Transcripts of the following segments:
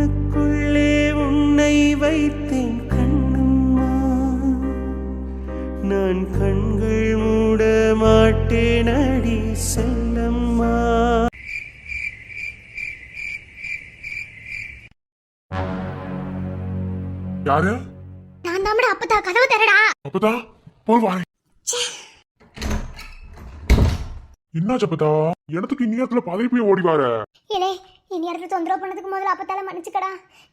கண்ணுக்குள்ளே உன்னை வைத்தேன் கண்ணம்மா, நான் கண்கள் மூட மாட்டேன் அடி செல்லம்மா. யாரு? நான் தாமடா அப்பதா, கதவு தரடா. அப்பதா போய் வாரேன். என்னாச்சு அப்பதா? இடத்துக்கு இந்நேரத்துல பதவி போய் ஓடி வார? இலே இந்நேரத்துல தொந்தரவு பண்ணதுக்கு முதல்ல அப்பத்தால மன்னிச்சுக்கடா.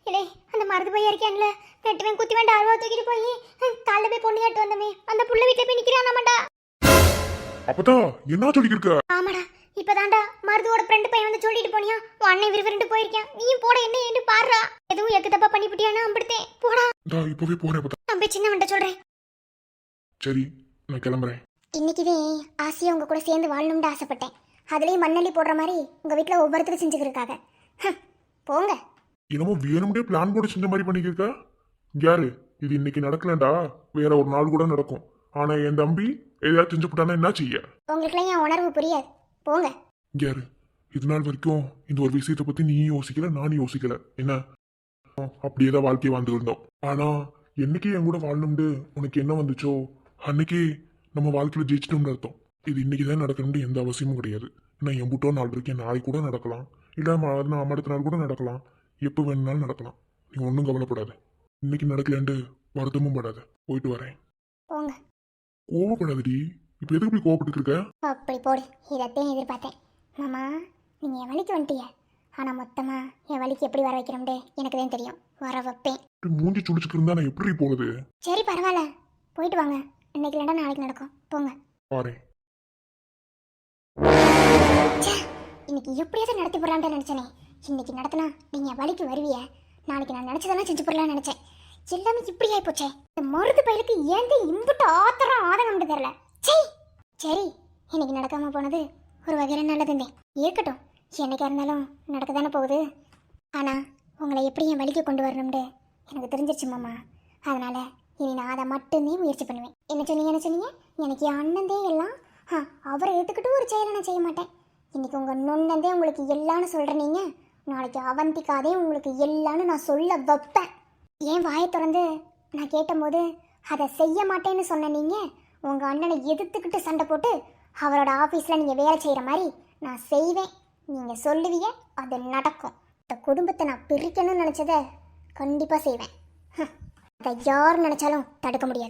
இலே அந்த மருது பையன் இருக்கேன்ல, வெட்டுவேன் குத்திவேன் டால்வா தூக்கிட்டு போய் காலைல போய் பொண்ணு கேட்டு வந்தமே, அந்த புள்ள வீட்டுல போய் நிக்கிறான் நம்மடா. அப்பதா என்ன சொல்லிட்டு இருக்க? ஆமாடா, இப்பதான்டா மருதுவோட ஃப்ரெண்ட் பையன் வந்து சொல்லிட்டு போனியா, உன் அண்ணன் விறுவிறுண்டு போயிருக்கான், நீயும் போட என்ன ஏன்னு பாடுறா. எதுவும் எக்கு தப்பா பண்ணிவிட்டியானா அம்பிடுத்தேன், போடா. இப்பவே போறேன் அப்பதா. நான் போய் சின்னவன்ட்ட சொல்றேன். சரி நான் கிளம்புறேன். இன்னைக்குதே ஆசையா உங்க கூட சேர்ந்து வாழணும்னு ஆசைப்பட்டேன். அதுலயும் மண்ணள்ளி போடுற மாதிரி உங்க வீட்டுல ஒவ்வொருத்தரும் செஞ்சுக்கிருக்காங்க. போங்க. என்னமோ வேணும்னே பிளான் போட்டு செஞ்ச மாதிரி பண்ணிக்கிருக்க. யாரு இது? இன்னைக்கு நடக்கலண்டா, வேற ஒரு நாள் கூட நடக்கும். ஆனா என் தம்பி ஏதாவது செஞ்சு போட்டானா என்ன செய்ய? உங்களுக்குலாம் என் உணர்வு புரியாது, போங்க. யாரு இது நாள் வரைக்கும் இந்த ஒரு விஷயத்தை பத்தி நீ யோசிக்கல, நானும் யோசிக்கல. என்ன அப்படியேதான் வாழ்க்கையை வாழ்ந்து இருந்தோம். ஆனா என்னைக்கு என் கூட வாழணும்னு உனக்கு என்ன வந்துச்சோ அன்னைக்கு நம்ம வாழ்க்கையில ஜெயிச்சிட்டோம்னு அர்த்தம். இது இன்னைக்குதான் நடக்கணும்னு எந்த அவசியமும் கிடையாது. நான் எம்புட்டோ நாள் இருக்கேன், நாளைக்கு கூட நடக்கலாம், இல்லை நான் அடுத்த நாள் கூட நடக்கலாம், எப்போ வேணும்னாலும் நடக்கலாம். நீ ஒன்றும் கவலைப்படாத. இன்னைக்கு நடக்கலன்ட்டு வருத்தமும் படாத. போயிட்டு வரேன். கோவப்படாதடி. இப்போ எதுக்கு இப்படி கோவப்பட்டு இருக்க? அப்படி போடு, இதத்தையும் எதிர்பார்த்தேன். மாமா நீங்க என் வழிக்கு வந்துட்டீங்க, ஆனா மொத்தமா என் வழிக்கு எப்படி வர வைக்கிறோம்டே எனக்கு தான் தெரியும். வர வைப்பேன். மூஞ்சி சுடிச்சுட்டு இருந்தா நான் எப்படி போகுது? சரி பரவாயில்ல, போயிட்டு வாங்க. இன்னைக்கு இல்லைன்னா நாளைக்கு நடக்கும், போங்க. பாரு இன்னைக்கு எப்படியாவது நடத்தி போடலான்னு நினைச்சனே, இன்னைக்கு நடத்தினா நீங்க வழிக்கு வருவிய. நாளைக்கு நான் நினைச்சதெல்லாம் செஞ்சு போடலான்னு நினைச்சேன், எல்லாமே இப்படி ஆகி போச்சே. இந்த மருது பயிலுக்கு ஏன் இம்புட்டு ஆத்திரம் ஆதங்கம் தெரியல. சரி இன்னைக்கு நடக்காம போனது ஒரு வகையில நல்லதுந்தே இருக்கட்டும். என்னைக்கா இருந்தாலும் நடக்க தானே போகுது. ஆனா உங்களை எப்படி என் வழிக்கு கொண்டு வரணும்னு எனக்கு தெரிஞ்சிருச்சு மாமா. அதனால இனி நான் அதை மட்டுமே முயற்சி பண்ணுவேன். என்ன சொன்னீங்க? எனக்கு என் அண்ணந்தே எல்லாம், அவரை எடுத்துக்கிட்டு ஒரு செயலை நான் செய்ய மாட்டேன். இன்னைக்கு உங்க நொன்னந்தே உங்களுக்கு எல்லான்னு சொல்றீங்க, நாளைக்கு அவந்திக்காதே உங்களுக்கு எல்லான்னு நான் சொல்ல வைப்பேன். ஏன் வாயை திறந்து நான் கேட்டபோது அதை செய்ய மாட்டேன்னு சொன்ன நீங்க உங்க அண்ணனை எதிர்த்துக்கிட்டு சண்டை போட்டு அவரோட ஆபீஸ்ல நீங்க வேலை செய்யற மாதிரி நான் செய்வேன். நீங்க சொல்லுவீங்க, அது நடக்கும். இந்த குடும்பத்தை நான் பிரிக்கணும்னு நினைச்சதை கண்டிப்பா செய்வேன். அதை யார் நினைச்சாலும் தடுக்க முடியாது.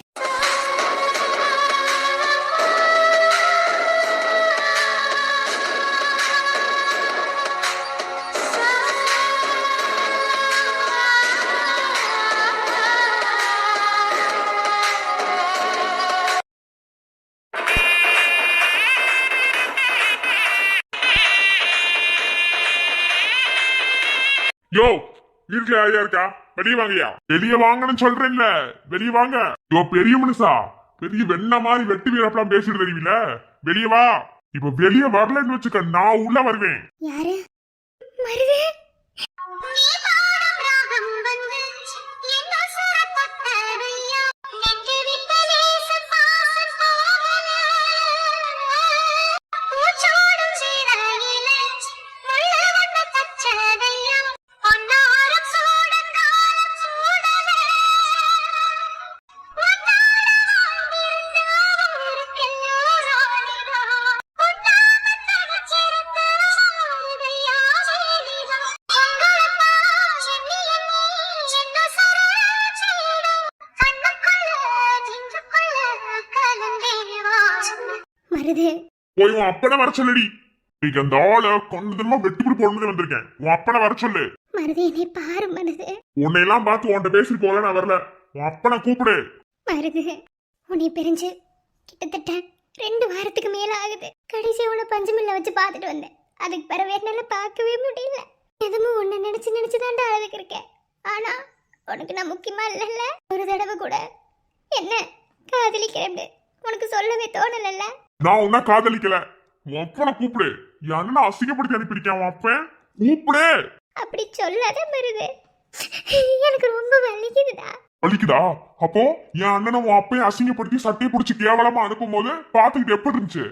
யோ வீட்டுல யாரையா இருக்கா? வெளியே வாங்கயா. வெளியே வாங்கன்னு சொல்றேன்ல, வெளியே வாங்க. யோ பெரிய மனுஷா, பெரிய வெண்ண மாதிரி வெட்டு வீரப்பெல்லாம் பேசிட்டு தெரியுமில்ல, வெளியே வா. இப்ப வெளியே வரலன்னு வச்சுக்க, நான் உள்ள வருவேன். யாரு? வருவே. போய் உன் அப்பனை வர சொல்லடி. அந்த ஆளை கொஞ்சமா வெட்டி போட்டு வந்திருக்கேன். உன் அப்பனை வர சொல்லு. மருது என்னை பாரு மருது. உன்னையெல்லாம் பார்த்து உன்கிட்ட பேசிட்டு போல நான் வரல. உன் அப்பனை கூப்பிடு. மருது உன்னை பிரிஞ்சு கிட்டத்தட்ட 2 வாரத்துக்கு மேல ஆகுது. கடைசி உன பஞ்சமில்ல வச்சு பார்த்துட்டு வந்தேன். அதுக்கு பிறகு என்னால பார்க்கவே முடியல. எதுவும் உன்னை நினைச்சு தாண்டா அழுதுக்கு இருக்கேன். ஆனா உனக்கு நான் முக்கியமா இல்லைல்ல. ஒரு தடவை கூட என்ன காதலிக்கிறேன் உனக்கு சொல்லவே தோணல. நான் உன்ன காதலிக்கல. உன் அப்பனை கூப்பிடு. என் அண்ணனை அசிங்கப்படுத்தி அனுப்பியிருக்கேன். உன் அப்பன் கூப்பிடு. அப்படி சொல்லாத மருது, எனக்கு ரொம்ப வலிக்குதுடா. வலிக்குதா? அப்போ என் அண்ணனை உன் அப்பையும் அசிங்கப்படுத்தி சட்டையை பிடிச்சி கேவலமா அனுப்பும் போது பாத்துக்கிட்டு எப்படி இருந்துச்சு?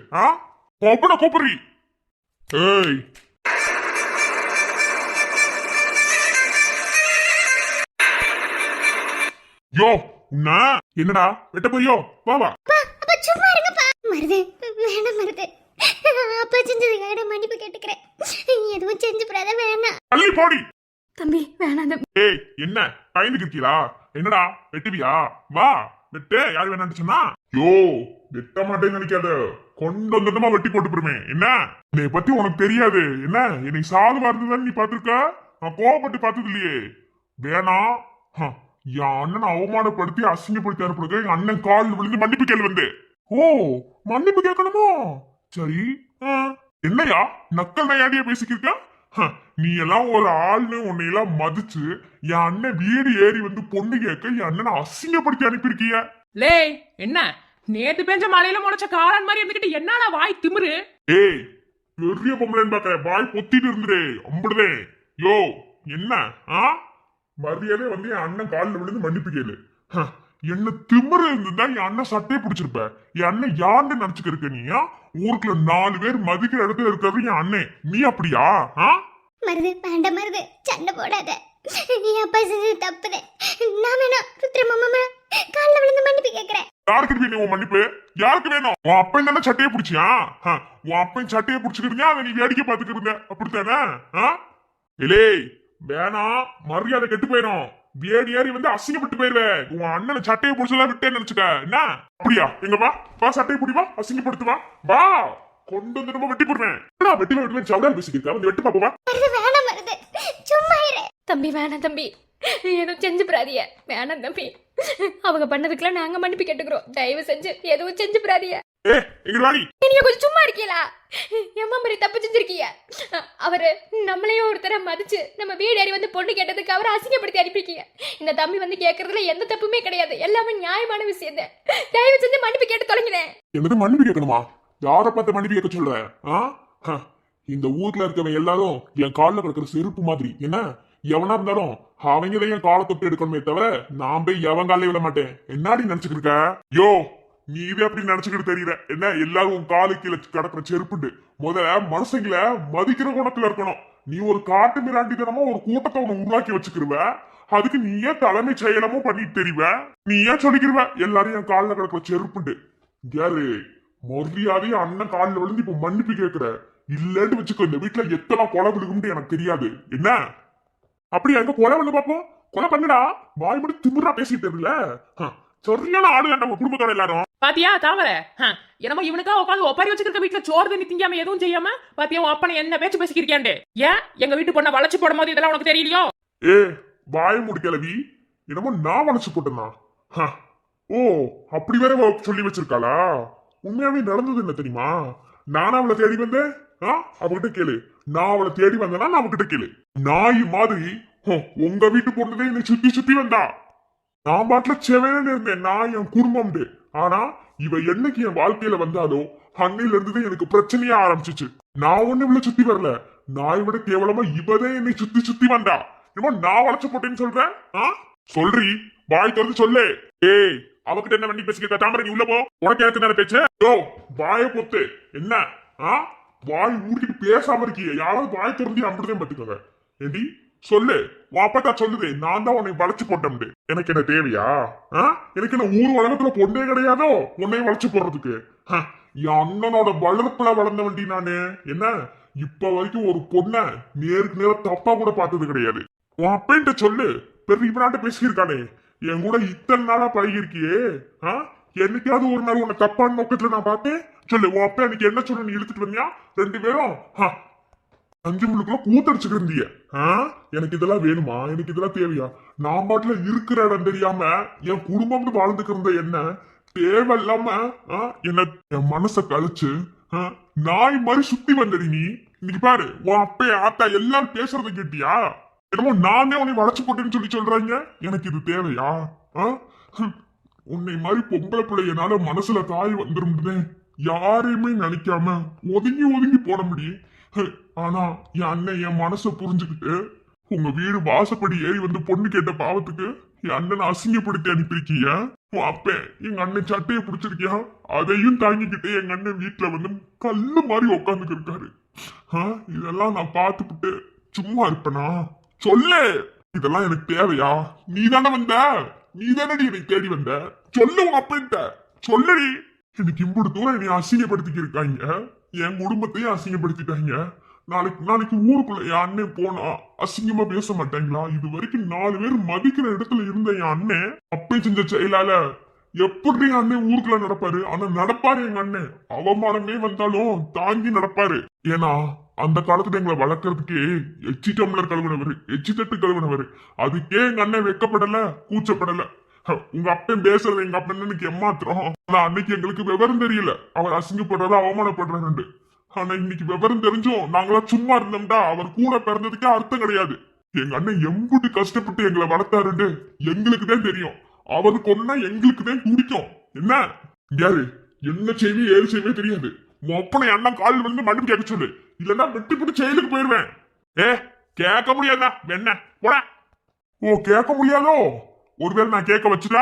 அப்பனை கூப்பிடுறீ? ஏய் யோ உன்ன என்னடா வெட்ட போறியோ? வா வா. அப்பா சும்மா இருங்கப்பா. மருது வேணாம் மருது. அப்பா செஞ்சதுக்காக மன்னிப்பு கேட்டுக்கிறேன். எதுவும் செஞ்சு போறாத வேணாம். தள்ளி போடி. தம்பி வேணாம் தம்பி. ஏய் என்ன பயந்துக்கு இருக்கீங்களா? என்னடா வெட்டுவியா? வா வெட்டு. யாரு வேணான்னு சொன்னா? யோ வெட்ட மாட்டேன்னு நினைக்காத. கொண்டமா வெட்டி போட்டு போருமே. என்ன என்னை பத்தி உனக்கு தெரியாது. என்ன என்னை சாதுவா இருந்ததுன்னு நீ பாத்துருக்க? நான் கோவப்பட்டு பார்த்தது இல்லையே. வேணாம். என் அண்ணனை அவமானப்படுத்தி அசிங்கப்படுத்தி அனுப்புறது எங்க அண்ணன் கால் விழுந்து மன்னிப்பு கேள்வி வந்து. ஓ மன்னிப்பு கேட்கணுமோ? சரி. என்னையா நக்கல் நையாடியா பேசிக்கிருக்க? நீ எல்லாம் ஒரு ஆள்னு உன்னையெல்லாம் மதிச்சு என் அண்ணன் வீடு ஏறி வந்து பொண்ணு கேட்க என் அண்ணனை அசிங்கப்படுத்தி அனுப்பியிருக்கிய. லே என்ன நேத்து பெஞ்ச மலையில முளைச்ச காளான் மாதிரி இருந்துகிட்டு என்னடா வாய் திமிரு? ஏய் பெரிய பொம்பளைன்னு பாக்க வாய் பொத்திட்டு இருந்துரு அம்புடுதே. யோ என்ன மரியாதை வந்து என் அண்ணன் காலில் விழுந்து மன்னிப்பு கேளு. என்ன திமிரு இருந்துதான் என் அண்ணன் சட்டையை பிடிச்சிருப்ப. என் அண்ணன் யாருன்னு நினைச்சுக்க இருக்க நீ? ஊருக்குள்ள 4 பேர் மதிக்கிற இடத்துல இருக்கிறது என் அண்ணன். நீ அப்படியா? மருது வேண்டாம் மருது, சண்டை போடாத. என் அப்பா செஞ்சது தப்புதே. நான் வேணாம் ருத்ர மாமா காலில் விழுந்து மன்னிப்பு கேட்கிறேன். யாருக்கு வேணும் உன் மன்னிப்பு? யாருக்கு வேணும்? உன் அப்பன் தானே சட்டையை பிடிச்சியா? உன் அப்பன் சட்டையை பிடிச்சிக்கிட்டு அதை நீ வேடிக்கை பார்த்துக்கிட்டு அப்படித்தானே? இல்லே வேணாம், மரியாதை கெட்டு போயிடும். வேடி ஏறி வந்து அசிங்கப்பட்டு போயிருவேன். உன் அண்ணனை சட்டையை பிடிச்சலாம் விட்டேன்னு நினைச்சுக்க. என்ன அப்படியா? எங்க வா வா, சட்டையை பிடிவா, அசிங்கப்படுத்துவா. வா கொண்டு வந்து நம்ம வெட்டி போடுவேன். வெட்டி சவுடா பேசிக்கிருக்கா? வந்து வெட்டு பாப்பா. வேணாம் மருது, சும்மா இரு. தம்பி வேணாம் தம்பி, எதுவும் செஞ்சு பிராதிய. வேணாம் தம்பி, அவங்க பண்ணதுக்குலாம் நாங்க மன்னிப்பு கேட்டுக்கிறோம். தயவு செஞ்சு எதுவும் செஞ்சு பிராதிய. நீங்க கொஞ்சம் சும்மா இருக்கீங்களா? எம்மா மாதிரி தப்பு செஞ்சிருக்கீங்க. அவரு நம்மளையும் ஒருத்தர மதிச்சு நம்ம வீடு ஏறி வந்து பொண்ணு கேட்டதுக்கு அவரை அசிங்கப்படுத்தி அனுப்பிருக்கீங்க. இந்த தம்பி வந்து கேட்கறதுல எந்த தப்புமே கிடையாது. எல்லாமே நியாயமான விஷயம் தான். தயவு செஞ்சு மன்னிப்பு கேட்டு தொலைங்களேன். என்னது மன்னிப்பு கேட்கணுமா? யாரை பார்த்து மன்னிப்பு கேட்க சொல்ற? இந்த ஊர்ல இருக்கவன் எல்லாரும் என் காலில் கிடக்கிற செருப்பு மாதிரி. என்ன எவனா இருந்தாலும் அவங்கதான் என் காலை தொட்டு எடுக்கணுமே தவிர நான் போய் எவன் காலையும் விட மாட்டேன். என்னாடி நினைச்சுக்கிட்டு இருக்க? யோ நீ இதே அப்படி நினைச்சுக்கிட்டு தெரியல. என்ன எல்லாரும் உன் காலு கீழே கிடக்குற செருப்புண்டு. முதல்ல மனுஷங்களை மதிக்கிற குணத்துல இருக்கணும். நீ ஒரு காட்டு மிராண்டித்தனமா ஒரு கூட்டத்தை உன்னை உருவாக்கி வச்சுக்கிருவ. அதுக்கு நீ ஏன் தலைமை செயலமும் பண்ணிட்டு தெரிவ? நீ ஏன் சொல்லிக்கிருவ எல்லாரும் என் காலில் கிடக்குற செருப்புண்டு? யாரு மொழியாவே அண்ணன் காலில் விழுந்து இப்ப மன்னிப்பு கேட்கிற? இல்லன்னு வச்சுக்கோ, இந்த வீட்டுல எத்தனை கொலை விழுகும்னு எனக்கு தெரியாது. என்ன அப்படியா? எங்க கொலை வந்து பாப்போம். கொலை பண்ணுடா. வாய் மட்டும் திமிரா பேசிட்டு இருக்குல்ல. சரியான ஆளு நம்ம குடும்பத்தோட எல்லாரும். பாத்தியா தாமரை, என்னமோ இவனுக்கா உட்காந்து ஒப்பாரி வச்சுக்கிற வீட்டுல சோறு தண்ணி திங்காம எதுவும் செய்யாம பாத்தியா உன் அப்பனை என்ன பேச்சு பேசிக்கிறியாண்டே? ஏன் எங்க வீட்டு பொண்ணை வளைச்சு போடும் போது இதெல்லாம் உனக்கு தெரியலையோ? ஏ வாய் முடிக்கலவி, என்னமோ நான் வளைச்சு போட்டேன்னா? ஓ அப்படி வேற சொல்லி வச்சிருக்காளா? உண்மையாவே நடந்தது என்ன தெரியுமா? நானா அவளை தேடி வந்தேன். அவகிட்ட கேளு. நான் அவளை தேடி வந்தேன்னா நான் அவகிட்ட கேளு. நாய் மாதிரி உங்க வீட்டு பொண்ணுதே என்னை சுத்தி சுத்தி வந்தா. நான் பாட்டுல செவனு இருந்தேன். நான் என் குடும்பம். ஆனா இவ என்னைக்கு என் வாழ்க்கையில வந்தாலோ அன்னையில இருந்ததே எனக்கு பிரச்சனையா ஆரம்பிச்சிச்சு. நான் ஒண்ணு இவ்வளவு சுத்தி வரல. நாய் விட கேவலமா இவதே என்னை சுத்தி சுத்தி வந்தா. என்னமோ நான் வளைச்சு போட்டேன்னு சொல்றேன். சொல்றி வாய் திறந்து சொல்லு. ஏய் அவகிட்ட என்ன பண்ணி பேசிக்க? தாமரை நீ உள்ள போ. உனக்கு எனக்கு தானே பேச்சு? யோ வாய பொத்து. என்ன வாய் மூடிட்டு பேசாம இருக்கிய? யாராவது வாய் திறந்து அப்படிதான் பத்துக்கோங்க. ஏடி சொல்லு. வாப்பத்தா சொல்லுது நான் தான் உன்னை வளைச்சு போட்டேன். எனக்கு என்ன தேவையா? எனக்கு என்ன ஊர் உலகத்துல பொண்ணே கிடையாதோ உன்னை வளைச்சு போடுறதுக்கு? என் அண்ணனோட வளர்ப்புல வளர்ந்த வண்டி நானு. என்ன இப்ப வரைக்கும் ஒரு பொண்ண நேருக்கு நேரம் தப்பா கூட பார்த்தது கிடையாது. உன் அப்பன்ட்ட சொல்லு. பெரிய நாட்ட பேசியிருக்கானே என் கூட இத்தனை நாளா பழகிருக்கியே. என்னைக்காவது ஒரு நாள் உன்னை தப்பான நோக்கத்துல நான் பார்த்தேன்? சொல்லு. உன் அப்பா எனக்கு என்ன சொல்ல நீ இழுத்துட்டு வந்தியா? 2 பேரும் 5 முழுக்குள்ள கூத்தடிச்சுட்டு இருந்தீங்க. எனக்கு இதெல்லாம் வேணுமா? எனக்கு இதெல்லாம் தேவையா? நான் பாட்டுல இருக்கிற இடம் தெரியாம என் குடும்பம்னு வாழ்ந்துக்கு இருந்த என்ன தேவையில்லாம என்ன என் மனச கழிச்சு நாய் மாதிரி சுத்தி வந்தடி நீ. இன்னைக்கு பாரு உன் அப்பா ஆத்தா எல்லாரும் பேசுறத கேட்டியா? என்னமோ நானே உன்னை வளைச்சு போட்டேன்னு சொல்லி சொல்றாங்க. எனக்கு இது தேவையா? உன்னை மாதிரி பொம்பளை பிள்ளை என்னால மனசுல தாய் வந்துருந்தேன். யாரையுமே நினைக்காம ஒதுங்கி ஒதுங்கி போட முடியும். ஆனா என் அண்ணன் என் மனசை புரிஞ்சுக்கிட்டு உங்க வீடு வாசப்படி ஏறி வந்து பொண்ணு கேட்ட பாவத்துக்கு என் அண்ணனை அசிங்கப்படுத்தி அனுப்பியிருக்கீங்க. அப்ப எங்க அண்ணன் சட்டையை பிடிச்சிருக்கியா? அதையும் தாங்கிக்கிட்டு எங்க அண்ணன் வீட்டுல வந்து கல்லு மாதிரி உட்காந்துக்கு இருக்காரு. இதெல்லாம் நான் பார்த்துக்கிட்டு சும்மா இருப்பேனா? சொல்லு. இதெல்லாம் எனக்கு தேவையா? நீ தானே வந்த நீ தானடி என்னை தேடி வந்த. சொல்லு உங்க அப்பன்ட்ட சொல்லடி. எனக்கு இம்புடு தூரம் என்னை அசிங்கப்படுத்திக்க இருக்காங்க. என் குடும்பத்தையும் அசிங்கப்படுத்திட்டாங்க. நாளைக்கு ஊருக்குள்ள என் அண்ணன் போனா அசிங்கமா பேச மாட்டாங்களா? இது வரைக்கும் 4 பேர் மதிக்கிற இடத்துல இருந்த என் அண்ணன் அப்பே செஞ்ச செயலால எப்படி என் அண்ணன் ஊருக்குள்ள நடப்பாரு? ஆனா நடப்பாரு எங்க அண்ணன். அவமானமே வந்தாலும் தாங்கி நடப்பாரு. ஏன்னா அந்த காலத்துல எங்களை வளர்க்கறதுக்கே எச்சி டம்ளர் கழுவினவர், எச்சி தட்டு கழுவினவர். அதுக்கே எங்க அண்ணன் வெக்கப்படல, கூச்சப்படல. உங்க அப்பன் பேசுறது எங்க அப்பன் எனக்கு ஏமாத்திரம். ஆனா அன்னைக்கு எங்களுக்கு விவரம் தெரியல, அவர் அசிங்கப்படுறத அவமானப்படுறாரு. ஆனா இன்னைக்கு விவரம் தெரிஞ்சும் நாங்களா சும்மா இருந்தோம்டா. அவர் கூட பிறந்ததுக்கே அர்த்தம் கிடையாது. எங்க அண்ணன் எம்புட்டு கஷ்டப்பட்டு எங்களை வளர்த்தாருன்னு எங்களுக்கு தான் தெரியும். அவருக்கு ஒன்னா எங்களுக்கு தான் துடிக்கும். என்ன யாரு என்ன செய்வி ஏது செய்வே தெரியாது. மொப்பனை அண்ணன் காலில் வந்து மன்னிப்பு கேட்க சொல்லு, இல்லன்னா வெட்டி போட்டு செயலுக்கு போயிருவேன். கேட்க முடியாதா என்ன போட? ஓ கேட்க முடியாதோ? ஒருவேளை நான் கேட்க வச்சுட்டா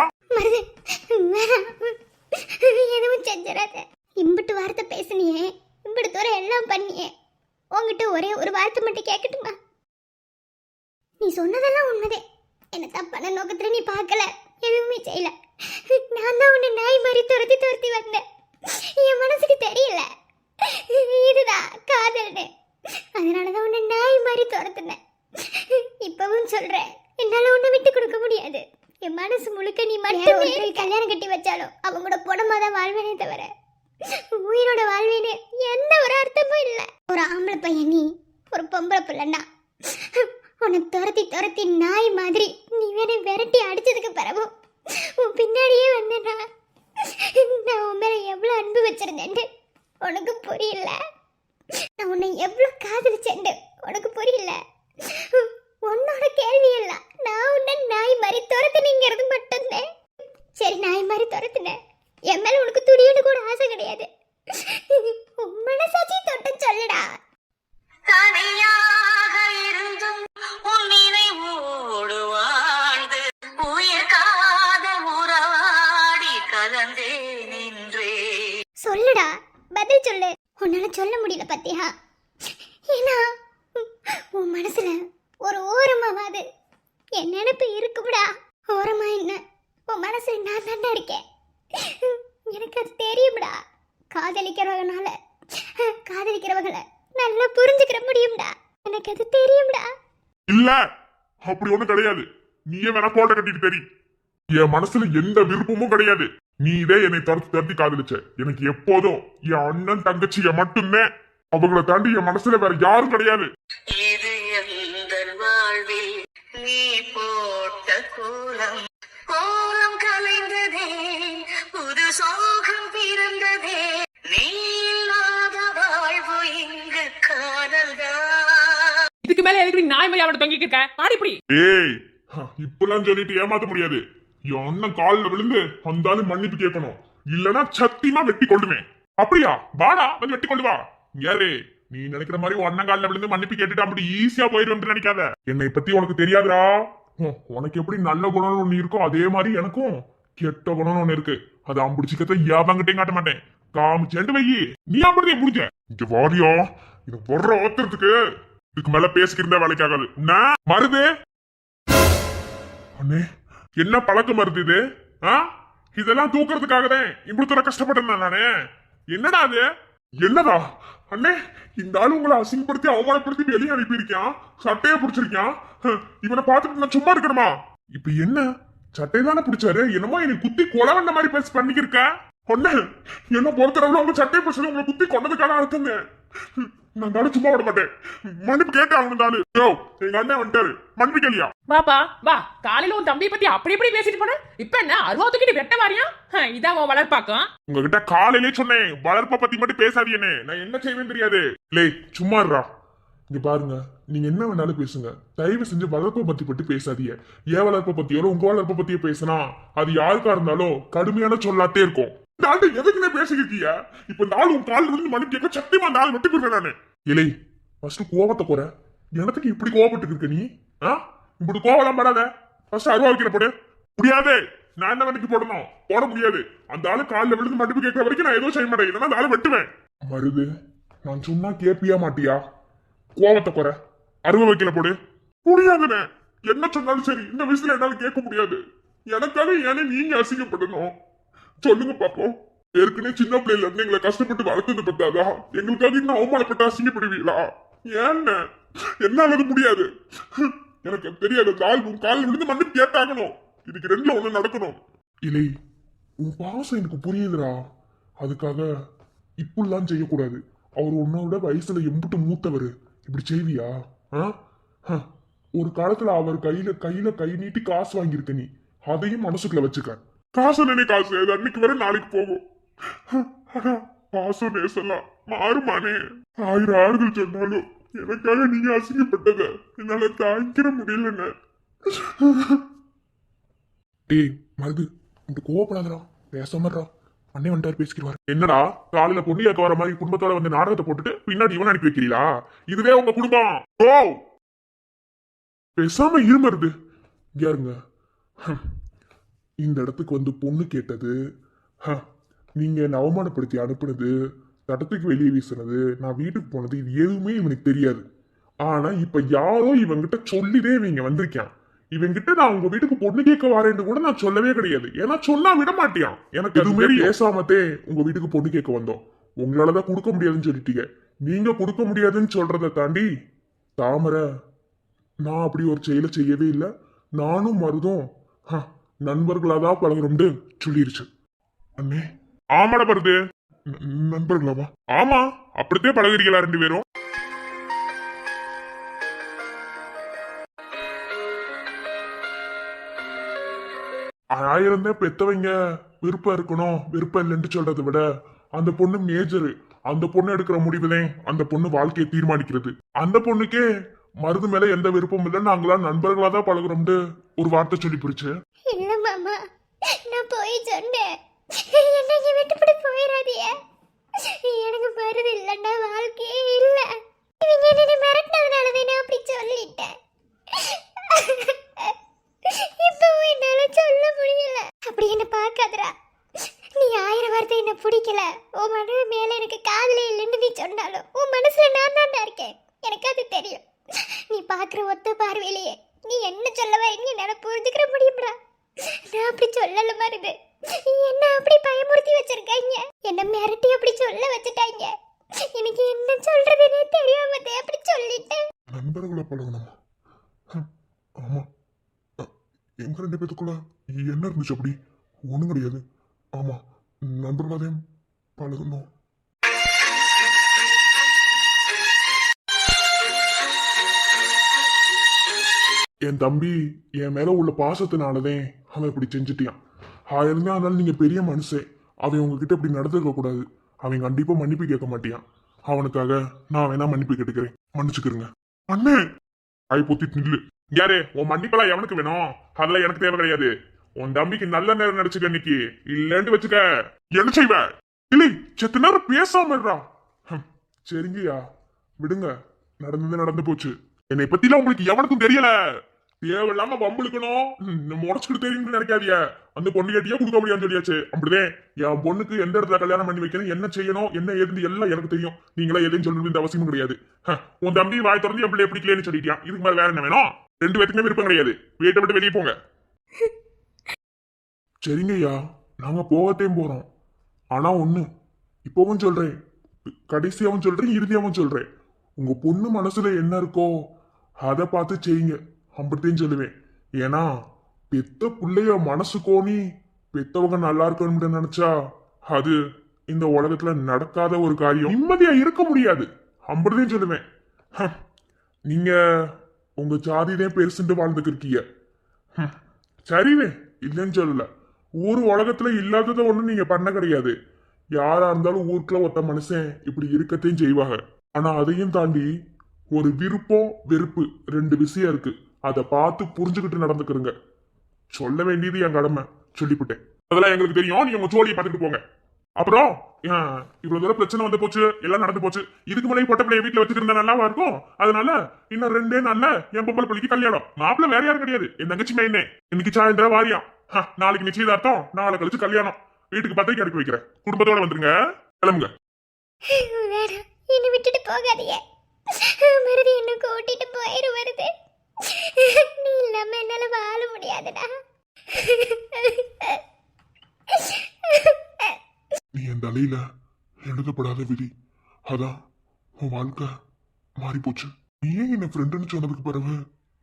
எதுவும் செஞ்சிடாத. இம்பிட்டு வார்த்தை பேசுனியே, இம்பிட்டு தூரம் எல்லாம் பண்ணியே, உங்ககிட்ட ஒரே ஒரு வார்த்தை மட்டும் கேட்கட்டுமா? நீ சொன்னதெல்லாம் உண்மைதே. என்ன தப்பான நோக்கத்துல நீ பார்க்கல, எதுவுமே செய்யல. நான் தான் உன்னை நாய் மாதிரி துரத்தி வந்தேன். என் மனசுக்கு தெரியல இதுதான் காதல்னு. அதனாலதான் உன்னை நாய் மாதிரி துரத்துனேன். இப்பவும் சொல்றேன், என்னால உன்னை விட்டு கொடுக்க முடியாது. என் மனசு முழுக்க நீ மட்டுமே கல்யாணம் கட்டி வச்சாலும் அவங்களோட புடமாதான் வாழ்வேனே தவிர உயிரோட வாழ்வேனே எந்த ஒரு அர்த்தமும் இல்லை. ஒரு ஆம்பளை பையன் நீ, ஒரு பொம்பளை பிள்ளைன்னா உன்னை துரத்தி நாய் மாதிரி நீ வேணை விரட்டி அடிச்சதுக்கு பிறகு உன் பின்னாடியே வந்தேன்னா நான் உன் மேல எவ்வளவு அன்பு வச்சிருந்தேன் உனக்கு புரியல. நான் உன்னை எவ்வளவு காதலிச்சேன் உனக்கு புரியல. உன்னோட கேள்வி எல்லாம் நான் உன்னை நாய் மாதிரி துரத்துனீங்கிறது மட்டும்தான். சரி, நாய் மாதிரி துரத்துனேன். என் மேல உனக்கு துடியோடு கூட ஆசை கிடையாது. உன் மனசாட்சி தொட்டு சொல்லுடா. தனியாக இருந்தும் உன் நினைவோடு வாழ்ந்து உயிர் காதல் உறவாடி கலந்தே நின்றே. சொல்லுடா, பதில் சொல்லு. உன்னால சொல்ல முடியல பத்தியா? ஏன்னா உன் மனசுல ஒரு ஓரமாவது என் நினைப்பு இருக்கும்டா. ஓரமா என்ன, உன் மனசுல நான் தாண்டா இருக்கேன். எனக்கு அது தெரியும்டா. காதலிக்கிறவங்களை நல்லா புரிஞ்சுக்கிற முடியும்டா. எனக்கு அது தெரியும்டா. இல்ல அப்படி ஒண்ணும் கிடையாது. நீயே வேணா கோட்டை கட்டிட்டு தெரி. என் மனசுல எந்த விருப்பமும் கிடையாது. நீ இதே என்னை துரத்தி காதலிச்ச. எனக்கு எப்போதும் என் அண்ணன் தங்கச்சிய மட்டும்தான். அவங்கள தாண்டி என் மனசுல வேற யாரும் கிடையாது. இது எந்தன் வாழ்வில் நீ போட்ட கோலம், கோலம் கலைந்ததே, புது சோகம் பிறந்ததே. நீ இல்லாத வாழ்வு இங்கு காதல்தான். இதுக்கு மேல எதுக்கு நீ நாய் மாதிரி அவனை தொங்கிட்டு இருக்க? ஆடிப்படி. ஏய், இப்பெல்லாம் சொல்லிட்டு ஏமாத்த முடியாது. என் அண்ணன் காலில் விழுந்து வந்தாலும் மன்னிப்பு கேட்கணும். இல்லனா சத்தியமா வெட்டி கொள்ளுவேன். அப்படியா? வாடா வந்து வெட்டி கொண்டு வா. யாரு நீ நினைக்கிற மாதிரி உன் அண்ணன் காலில் விழுந்து மன்னிப்பு கேட்டுட்டு அப்படி ஈஸியா போயிடும் நினைக்காத. என்னை பத்தி உனக்கு தெரியாதுடா. உனக்கு எப்படி நல்ல குணம் ஒண்ணு இருக்கோ அதே மாதிரி எனக்கும் கெட்ட குணம் ஒண்ணு இருக்கு. அதை அம்பிடிச்சிக்கத்த யாவங்கிட்டையும் காட்ட மாட்டேன். காமிச்சேண்டு வை. நீ அப்படியே முடிஞ்ச இங்க வாரியா? இது பொற ஓத்துறதுக்கு இதுக்கு மேல பேசிக்கிருந்தா வேலைக்காகாது. மருது அண்ணே, என்ன பழக்கம் மருது இது? இதெல்லாம் தூக்குறதுக்காக தான் இப்படி தூர கஷ்டப்பட்டேன் நானே. என்னடா அது? என்னடா அண்ணே, இந்த ஆளு உங்களை அசிங்கப்படுத்தி அவமானப்படுத்தி வெளியே அனுப்பியிருக்கான். சட்டையை பிடிச்சிருக்கான். இவனை பார்த்துட்டு நான் சும்மா இருக்கணுமா? இப்ப என்ன சட்டை தானே பிடிச்சாரு? என்னமோ என்னை குத்தி கொலை வந்த மாதிரி பேசி பண்ணிக்கிருக்க. ஒண்ணு என்ன பொறுத்தளவுல உங்க சட்டையை பிடிச்சது உங்களை குத்தி கொண்டதுக்கான அர்த்தங்க. நான் தானே சும்மா விட மாட்டேன். மன்னிப்பு கேட்டேன். அவனு தானு எங்க அண்ணன் வந்துட்டாரு. மன்னிப்பு கேளியா? வாப்பா வா. காலையில உன் தம்பியை பத்தி அப்படி எப்படி பேசிட்டு போன? இப்ப என்ன அருவாத்துக்கிட்டு வெட்ட வாரியா? இதான் உன் வளர்ப்பாக்கம். உங்ககிட்ட காலையிலே சொன்னேன், வளர்ப்ப பத்தி மட்டும் பேசாதீங்கன்னு. நான் என்ன செய்வேன்னு தெரியாது. லே சும்மா இருடா. இங்க பாருங்க, நீங்க என்ன வேணாலும் பேசுங்க. தயவு செஞ்சு வளர்ப்பை பத்தி பேசாதீங்க. ஏன் வளர்ப்பை பத்தியோ உங்க வளர்ப்பை பத்தியோ பேசினா அது யாருக்கா இருந்தாலும் கடுமையான சொல்லாத்தே இருக்கும். இந்த ஆண்டு எதுக்குன்னு பேசிக்கிட்டீங்க? இப்ப இந்த ஆள் உன் காலில் இருந்து மன்னிப்பு கேட்க சத்தியமா அந்த ஆள் வெட்டி போயிருக்கேன் நானு. இலை ஃபர்ஸ்ட் கோவத்தை குறை. எனத்துக்கு இப்படி கோவப்பட்டு இருக்க நீ? இப்படி கோவலாம் படாத. ஃபர்ஸ்ட் அருவா வைக்கிற போடு. முடியாது. நான் என்ன வண்டிக்கு போடணும்? போட முடியாது. அந்த ஆளு காலில் விழுந்து மன்னிப்பு கேட்கற வரைக்கும் நான் எதுவும் செய்ய மாட்டேன். இல்லைன்னா அந்த ஆளு வெட்டுவேன். மருது, நான் சொன்னா கேப்பியா மாட்டியா? கோவத்தை குறை. அருவா வைக்கல போடு. முடியாதுண்ணே. என்ன சொன்னாலும் சரி, இந்த வயசுல என்னால கேட்க முடியாது. எனக்காக ஏனே நீங்க அசிங்கப்படணும்? சொல்லுங்க பாப்போம். ஏற்கனவே சின்ன பிள்ளைல இருந்து எங்களை கஷ்டப்பட்டு வளர்த்தது பத்தாதா எங்களுக்காக இன்னும் அவமானப்பட்டு அசிங்கப்படுவீங்களா? ஏன்னு என்னால அது முடியாது. எனக்கு தெரியாது. கால் விழுந்து மண்ணு கேட்டாகணும். இதுக்கு ரெண்டுல ஒண்ணு நடக்கணும். இல்லை, உன் பாசம் எனக்கு புரியுதுடா. அதுக்காக இப்படிலாம் செய்யக்கூடாது. அவர் உன்னோட வயசுல எம்பிட்டு மூத்தவர். இப்படி செய்வியா? ஒரு காலத்துல அவர் கையில கை நீட்டி காசு வாங்கியிருக்க நீ. அதையும் மனசுக்குள்ள வச்சுக்க. காசு நினை காசு அது அன்னைக்கு வர நாளைக்கு போகும். ஆனா பாசம் நேசலாம் மாறுமானே. 1000 ஆறுதல் சொன்னாலும் எனக்காக நீங்க அசிங்கப்பட்டத என்னால தாங்கிக்கிற முடியலன்னு. டேய் மருது, இந்த கோவப்படாதடா, பேசாமடா. அண்ணே வந்துட்டாரு, பேசிக்கிறாரு. என்னடா காலையில பொண்ணு கேட்க வர மாதிரி குடும்பத்தோட வந்து நாடகத்தை போட்டுட்டு பின்னாடி இவன் அனுப்பி வைக்கிறீங்களா? இதுவே உங்க குடும்பம். ஓ பேசாம இருமருது. யாருங்க இந்த இடத்துக்கு வந்து பொண்ணு கேட்டது, நீங்க என்ன அவமானப்படுத்தி அனுப்புனது, தடத்துக்கு வெளியே வீசுனது, நான் வீட்டுக்கு போனது, இது எதுவுமே இவனுக்கு தெரியாது. ஆனா இப்ப யாரோ இவங்கிட்ட சொல்லிதே இவங்க வந்திருக்கான். இவங்கிட்ட நான் உங்க வீட்டுக்கு பொண்ணு கேட்க வரேன்னு கூட நான் சொல்லவே கிடையாது. ஏன்னா சொன்னா விட மாட்டியான். எனக்கு எதுவுமே பேசாமத்தே உங்க வீட்டுக்கு பொண்ணு கேட்க வந்தோம். உங்களாலதான் கொடுக்க முடியாதுன்னு சொல்லிட்டீங்க. நீங்க கொடுக்க முடியாதுன்னு சொல்றதை தாண்டி தாமரை, நான் அப்படி ஒரு செயலை செய்யவே இல்லை. நானும் மருதும் நண்பர்களாதான் பழகுறோம்னு சொல்லிருச்சு. அண்ணே ஆமாட பருது, நண்பர்களாவா? ஆமா, அப்படித்தான் பழகுறீங்களா 2 பேரும்? ஆயிரம் பெத்தவங்க விருப்பம் இருக்கணும் விருப்பம் இல்லைன்னு சொல்றதை விட அந்த பொண்ணு மேஜரு. அந்த பொண்ணு எடுக்கிற முடிவுதான் அந்த பொண்ணு வாழ்க்கையை தீர்மானிக்கிறது. அந்த பொண்ணுக்கே மருது மேல எந்த விருப்பம் இல்லை, நாங்களா நண்பர்களா தான் பழகுறோம்னு ஒரு வார்த்தை சொல்லி பிடிச்சு. இல்ல மாமா, நான் போய் சொன்னேன். என்னங்க விட்டுப்படி போயிடாதீங்க. எனக்கு மருது இல்லைன்னா வாழ்க்கையே இல்ல. இவங்க என்ன மிரட்டினதுனாலதான் நான் அப்படி சொல்லிட்டேன். இப்பவும் என்னால சொல்ல முடியல. அப்படி என்ன பார்க்காதடா. நீ 1000 வார்த்தை என்ன பிடிக்கல, உன் மனது மேல எனக்கு காதலே இல்லைன்னு நீ சொன்னாலும் உன் மனசுல நான் தான் இருக்கேன். எனக்கு அது தெரியும். நீ பாக்குற ஒத்த பார்வையிலேயே நீ என்ன சொல்ல வரீங்க என்னால புரிஞ்சுக்கிற முடியும்டா. நான் அப்படி சொல்லல மருது. என்ன அப்படி பயமுறுத்தி வச்சிருக்காங்க, என்ன மிரட்டி அப்படி சொல்ல வச்சுட்டாங்க. எனக்கு என்ன சொல்றதுன்னே தெரியாம அப்படி சொல்லிட்டேன். நண்பர்களை பழகணுமா? ஆமா, எங்க 2 பேத்துக்குள்ள என்ன இருந்துச்சு? அப்படி ஒண்ணும் கிடையாது. ஆமா, நண்பர்களாதையும் பழகணும். என் தம்பி என் மேல உள்ள பாசத்தினாலதான் அவன் இப்படி செஞ்சுட்டியான். ஆயிருந்தே ஆனாலும் நீங்க பெரிய மனுஷன். அவன் உங்ககிட்ட இப்படி நடந்துக்க கூடாது. அவன் கண்டிப்பா மன்னிப்பு கேட்க மாட்டியான். அவனுக்காக நான் வேணா மன்னிப்பு கேட்டுக்கிறேன், மன்னிச்சுக்கிறேங்க. அண்ணே ஆய் பொத்திட்டு நில்லு. யாரு உன் மன்னிப்பெல்லாம் எவனுக்கு வேணும்? அதெல்லாம் எனக்கு தேவை கிடையாது. உன் தம்பிக்கு நல்ல நேரம் நினைச்சுக்க இன்னைக்கு. இல்லன்னு வச்சுக்க என்ன செய்வ? இல்லை செத்த நேரம் பேசாம இருடா. சரிங்கய்யா, விடுங்க. நடந்தது நடந்து போச்சு. என்னை பத்திலாம் உங்களுக்கு எவனுக்கும் தெரியல. தேவையில்லாம வம்புழுக்கணும் முடச்சுக்கிட்டு தெரியும்னு நினைக்காதிய. அந்த பொண்ணு கேட்டியா கொடுக்க முடியாதுன்னு சொல்லியாச்சு. அப்படிதான் என் பொண்ணுக்கு எந்த இடத்துல கல்யாணம் பண்ணி வைக்கணும், என்ன செய்யணும், என்ன ஏதுன்னு எல்லாம் எனக்கு தெரியும். நீங்களா எதையும் சொல்லணும் அவசியமும் கிடையாது. உன் தம்பி வாய் திறந்து என் பிள்ளை பிடிக்கலன்னு சொல்லிட்டியான். இதுக்கு மேல வேற என்ன வேணும்? 2 பேத்துக்குமே விருப்பம் கிடையாது. வீட்டை விட்டு வெளியே போங்க. சரிங்கய்யா, நாங்க போகத்தையும் போறோம். ஆனா ஒண்ணு இப்பவும் சொல்றேன், கடைசியாவும் சொல்றேன், இறுதியாவும் சொல்றேன். உங்க பொண்ணு மனசுல என்ன இருக்கோ அதை பார்த்து செய்யுங்க. அப்படித்தான் சொல்லுவேன். ஏன்னா பெத்த பிள்ளைய மனசு கோணி பெத்தவங்க நல்லா இருக்கணும்னு நினைச்சா அது இந்த உலகத்துல நடக்காத ஒரு காரியம். நிம்மதியா இருக்க முடியாது. அப்படித்தான் சொல்லுவேன். நீங்க உங்க ஜாதிதான் பெருசுன்னு வாழ்ந்துக்கு இருக்கீங்க. சரிவே, இல்லைன்னு சொல்லல. ஊர் உலகத்துல இல்லாததை ஒண்ணு நீங்க பண்ண கிடையாது. யாரா இருந்தாலும் ஊருக்குள்ள ஒத்த மனுஷன் இப்படி இருக்கத்தையும் செய்வாங்க. ஆனா அதையும் தாண்டி ஒரு விருப்பம் வெறுப்பு 2 விஷயம் இருக்கு. அதை பார்த்து புரிஞ்சுக்கிட்டு நடந்துக்கிறங்க. சொல்ல வேண்டியது என் கடமை, சொல்லிவிட்டேன். அதெல்லாம் எங்களுக்கு தெரியும். நீங்க உங்க ஜோலியை பார்த்துட்டு போங்க. அப்புறம் இவ்வளவு தூரம் பிரச்சனை வந்து போச்சு, எல்லாம் நடந்து போச்சு. இதுக்கு மேலே பொட்ட பிள்ளைய வீட்டுல வச்சுட்டு இருந்தா நல்லாவா இருக்கும்? அதனால இன்னும் 2 நாள்ல என் பொம்பளை பிள்ளைக்கு கல்யாணம். மாப்பிள்ள வேற யாரும் கிடையாது, என் தங்கச்சி மைனே. இன்னைக்கு சாயந்தரம் வாரியா, நாளைக்கு நிச்சயதார்த்தம், நாளை கழிச்சு கல்யாணம். வீட்டுக்கு பத்திரிக்கை அனுப்பி வைக்கிறேன். குடும்பத்தோட வந்துருங்க, கிளம்புங்க. என்ன விட்டுட்டு போகாதீங்க. மருதி என்ன கூட்டிட்டு போயிரு வருது. நீ இல்லாம என்னால வாழ முடியாதுடா. நீ என் தலையில எழுதப்படாத விதி. அதான் உன் வாழ்க்கை மாறி போச்சு. நீ ஏன் என்ன ஃப்ரெண்டுன்னு சொன்னதுக்கு பிறகு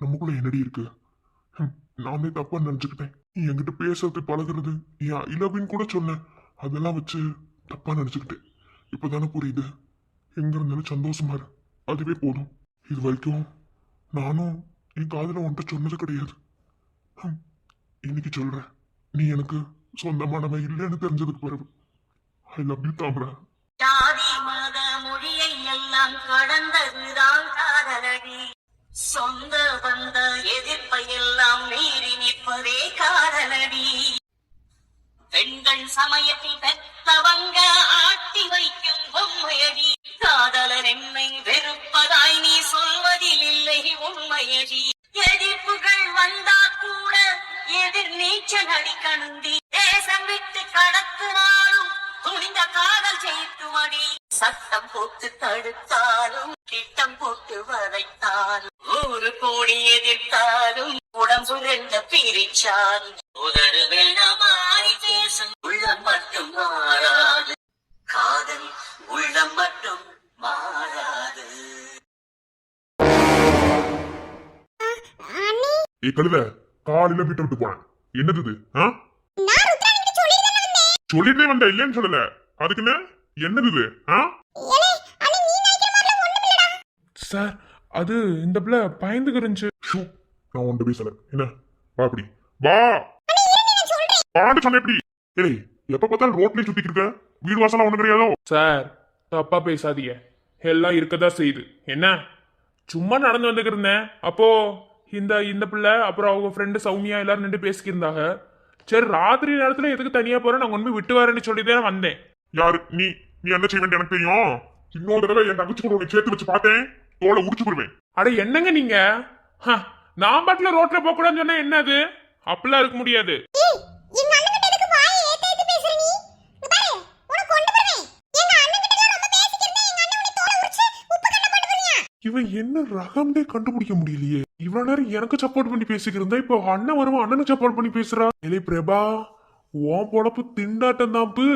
நமக்குள்ள என்னடி இருக்கு? நானே தப்பா நினைச்சுக்கிட்டேன். நீ என்கிட்ட பேசுறது பழகுறது என் ஐ லவ்னு கூட சொன்ன, அதெல்லாம் வச்சு தப்பா நினைச்சுக்கிட்டேன். இப்பதானே புரியுது. எங்க இருந்தாலும் சந்தோஷமா இரு, அதுவே போதும். இது வரைக்கும் நானும் என் காதல உன்கிட்ட சொன்னது கிடையாது. இன்னைக்கு சொல்றேன், நீ எனக்கு சொந்தமானவன் இல்லைன்னு தெரிஞ்சதுக்கு பிறகு ஐ லவ் யூ தாமரை. ஜாதி மத மொழியை எல்லாம் கடந்ததுதான் காதலடி. சொந்த வந்த எதிர்ப்பை எல்லாம் மீறி நிற்பதே காதலடி. பெண்கள் சமயத்தில் பெத்தவங்க ஆட்டி வைக்கும் பொம்மையடி. காதலர் என்னை வெறுப்பதாய் நீ சொல்வதில் இல்லை உண்மையடி. எதிர்ப்புகள் வந்தா கூட எதிர் நீச்சல் அடிக்கணுண்டி. தேசம் விட்டு கடத்தினாலும் துணிந்த காதல் செய்துமடி. சட்டம் போட்டு தடுத்தாலும் திட்டம் போட்டு வதைத்தாலும் 100 கோடி எதிர்த்தாலும் உடம்பு ரெண்ட பிரிச்சாலும் உதறு வெள்ளம் மாறி பேசும் உள்ளம் மட்டும் மாறாது. காதல் உள்ளம் மட்டும் மாறாது. ஏ கழுத, காலையில வீட்டை விட்டு போனேன். என்னது இது? சொல்லிட்டே வந்த, இல்லைன்னு சொல்லல. அதுக்குன்னு என்னது இது? சார், அது இந்த பிள்ளை பயந்துக்கிருந்துச்சு. நான் உன்கிட்ட பேசல. என்ன வா, அப்படி வா வான்னு சொன்ன. எப்படி ஏய், எப்ப பார்த்தாலும் ரோட்லயே சுத்திட்டு இருக்க, வீடு வாசலாம் ஒண்ணு கிடையாதோ? சார், தப்பா பேசாதீங்க. எல்லாம் இருக்கதா செய்யுது. என்ன சும்மா நடந்து வந்துக்கிட்டு இருந்தேன். அப்போ இந்த பிள்ளை அப்புறம் அவங்க ஃப்ரெண்டு சௌமியா எல்லாரும் நின்று பேசிக்கிருந்தாங்க. சரி, ராத்திரி நேரத்துல எதுக்கு தனியா போறேன், நான் கொண்டு போய் விட்டு வரேன்னு சொல்லிதான் வந்தேன். யாரு நீ? நீ என்ன செய்ய வேண்டிய எனக்கு தெரியும். இன்னொரு தடவை என் தங்கச்சி கூட உன்னை சேர்த்து வச்சு பார்த்தேன், தோலை உடிச்சு போடுவேன். அட என்னங்க நீங்க? நான் பாட்டுல ரோட்ல போக கூடாதுன்னு சொன்னா என்னது? அப்படிலாம் இருக்க முடியாது. இவன் என்ன ரகம்னே கண்டுபிடிக்க முடியலையே. இவ்வளவு நேரம் எனக்கு சப்போர்ட் பண்ணி பேசிக்கிறதா, இப்போ அண்ணன் வருவான் அண்ணனுக்கு சப்போர்ட் பண்ணி பேசுறா. இல்லை பிரபா, உன் பொழப்பு திண்டாட்டம் தாப்பு.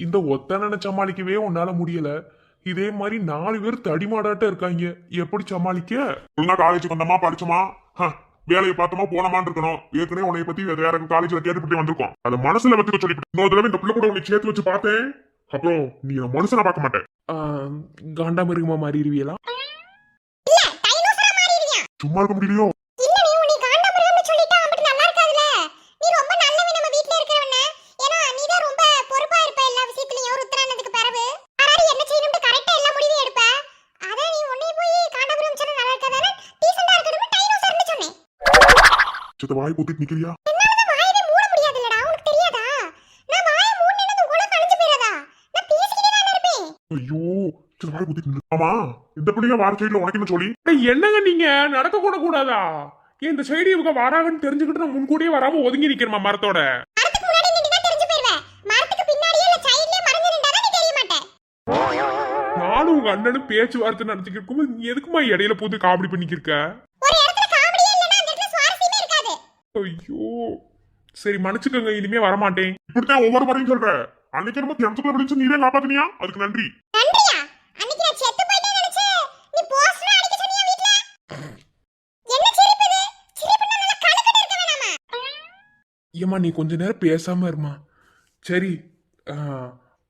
இந்த ஒத்தனை சமாளிக்கவே உன்னால முடியல. இதே மாதிரி 4 பேர் தடிமாடாட்டம் இருக்காங்க. எப்படி சமாளிக்க? ஒழுங்கா காலேஜுக்கு வந்தமா, படிச்சோமா, வேலையை பார்த்தோமா, போனமான்னு இருக்கணும். ஏற்கனவே உன்னை பத்தி வேற காலேஜ்ல கேட்டுப்பட்டு வந்திருக்கோம். அதை மனசுல வச்சுக்க சொல்லிட்டு இன்னொரு தடவை இந்த பிள்ளை கூட உன்னை சேர்த்து வச்சு பார்த்தேன், அப்புறம் நீ மனுஷனா பார்க்க மாட்டேன். காண்டாமிருகமா மாறிடுவீங்களா? சும்மா இருக்க முடியலையோ? வாய் போத்திட்டு நிக்கிறியா? ஐயோ, வாய் போத்திட்டு நில்லு. ஆமா, இந்த பிள்ளைங்க வார சைடுல உனக்கு என்ன சொல்லி? என்னங்க நீங்க நடக்க கூட கூடாதா? இந்த சைடு இவங்க வராங்கன்னு தெரிஞ்சுக்கிட்டு நான் முன்கூட்டியே வராம ஒதுங்கி நிக்கிறமா மரத்தோட. நானும் உங்க அண்ணனும் பேச்சுவார்த்தை நடத்திக்கிட்டு இருக்கும்போது நீ எதுக்குமா இடையில போட்டு காமெடி பண்ணிக்கிருக்க? ஐயோ, சரி மன்னிச்சுக்கோங்க, இனிமே வரமாட்டேன். இப்படித்தான் ஒவ்வொரு முறையும் சொல்ற. அன்னைக்கு நம்ம கிணத்துக்குள்ள விழிச்சு நீரே காப்பாத்தினியா, அதுக்கு நன்றி. ஏமா நீ கொஞ்ச நேரம் பேசாம இருமா. சரி,